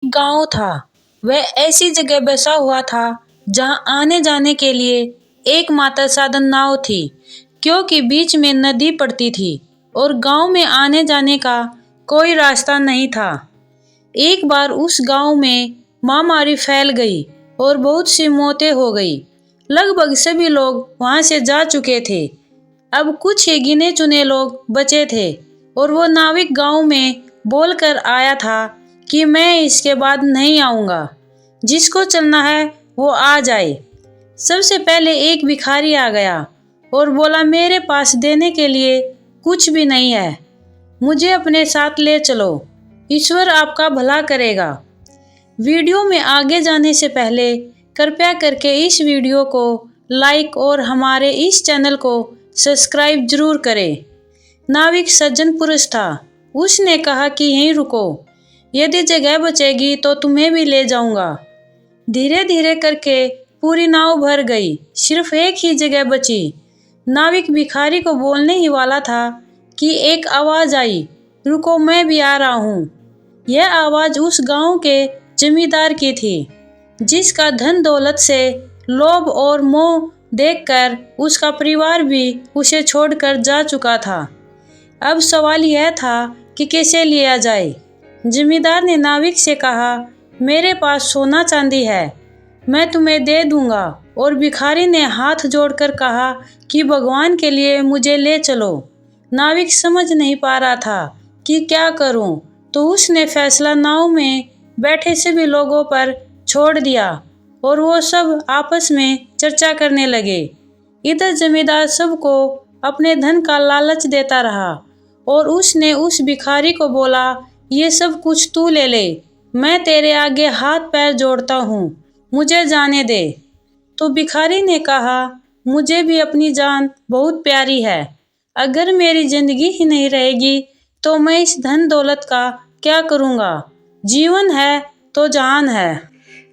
गांव था। वह ऐसी जगह बसा हुआ था जहां आने जाने के लिए एकमात्र साधन नाव थी, क्योंकि बीच में नदी पड़ती थी और गांव में आने जाने का कोई रास्ता नहीं था। एक बार उस गांव में महामारी फैल गई और बहुत सी मौतें हो गई। लगभग सभी लोग वहां से जा चुके थे। अब कुछ ही गिने चुने लोग बचे थे और वो नाविक गांव में बोलकर आया था कि मैं इसके बाद नहीं आऊंगा। जिसको चलना है वो आ जाए। सबसे पहले एक भिखारी आ गया और बोला, मेरे पास देने के लिए कुछ भी नहीं है, मुझे अपने साथ ले चलो, ईश्वर आपका भला करेगा। वीडियो में आगे जाने से पहले कृपया करके इस वीडियो को लाइक और हमारे इस चैनल को सब्सक्राइब जरूर करें। नाविक सज्जन पुरुष था। उसने कहा कि यहीं रुको, यदि जगह बचेगी तो तुम्हें भी ले जाऊंगा। धीरे धीरे करके पूरी नाव भर गई, सिर्फ एक ही जगह बची। नाविक भिखारी को बोलने ही वाला था कि एक आवाज आई, रुको मैं भी आ रहा हूँ। यह आवाज उस गांव के जमींदार की थी, जिसका धन दौलत से लोभ और मोह देखकर उसका परिवार भी उसे छोड़कर जा चुका था। अब सवाल यह था कि कैसे लिया जाए। जमींदार ने नाविक से कहा, मेरे पास सोना चांदी है, मैं तुम्हें दे दूंगा। और भिखारी ने हाथ जोड़कर कहा कि भगवान के लिए मुझे ले चलो। नाविक समझ नहीं पा रहा था कि क्या करूं, तो उसने फैसला नाव में बैठे सभी लोगों पर छोड़ दिया और वो सब आपस में चर्चा करने लगे। इधर जमींदार सबको अपने धन का लालच देता रहा और उसने उस भिखारी को बोला, ये सब कुछ तू ले ले, मैं तेरे आगे हाथ पैर जोड़ता हूँ, मुझे जाने दे। तो भिखारी ने कहा, मुझे भी अपनी जान बहुत प्यारी है, अगर मेरी जिंदगी ही नहीं रहेगी तो मैं इस धन दौलत का क्या करूँगा, जीवन है तो जान है।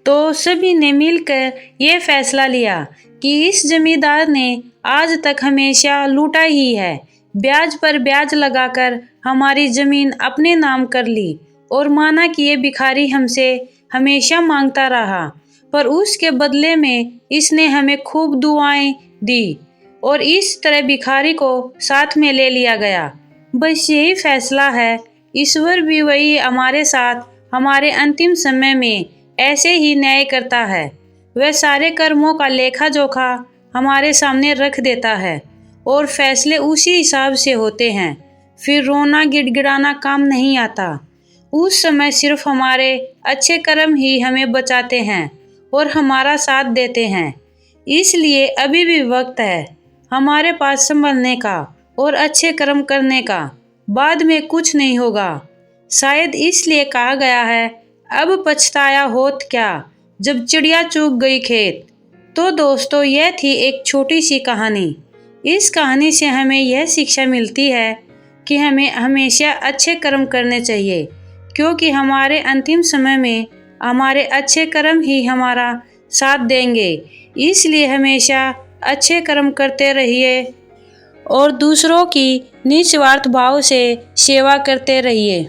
तो सभी ने मिलकर ये फैसला लिया कि इस जमींदार ने आज तक हमेशा लूटा ही है, ब्याज पर ब्याज लगाकर हमारी जमीन अपने नाम कर ली और माना कि ये भिखारी हमसे हमेशा मांगता रहा, पर उसके बदले में इसने हमें खूब दुआएं दी और इस तरह भिखारी को साथ में ले लिया गया। बस यही फैसला है, ईश्वर भी वही हमारे साथ हमारे अंतिम समय में ऐसे ही न्याय करता है। वह सारे कर्मों का लेखा जोखा हमारे सामने रख देता है और फैसले उसी हिसाब से होते हैं। फिर रोना गिड़गिड़ाना काम नहीं आता। उस समय सिर्फ हमारे अच्छे कर्म ही हमें बचाते हैं और हमारा साथ देते हैं। इसलिए अभी भी वक्त है हमारे पास संभलने का और अच्छे कर्म करने का, बाद में कुछ नहीं होगा। शायद इसलिए कहा गया है, अब पछताया होत क्या, जब चिड़िया चुग गई खेत। तो दोस्तों, यह थी एक छोटी सी कहानी। इस कहानी से हमें यह शिक्षा मिलती है कि हमें हमेशा अच्छे कर्म करने चाहिए, क्योंकि हमारे अंतिम समय में हमारे अच्छे कर्म ही हमारा साथ देंगे। इसलिए हमेशा अच्छे कर्म करते रहिए और दूसरों की निस्वार्थ भाव से सेवा करते रहिए।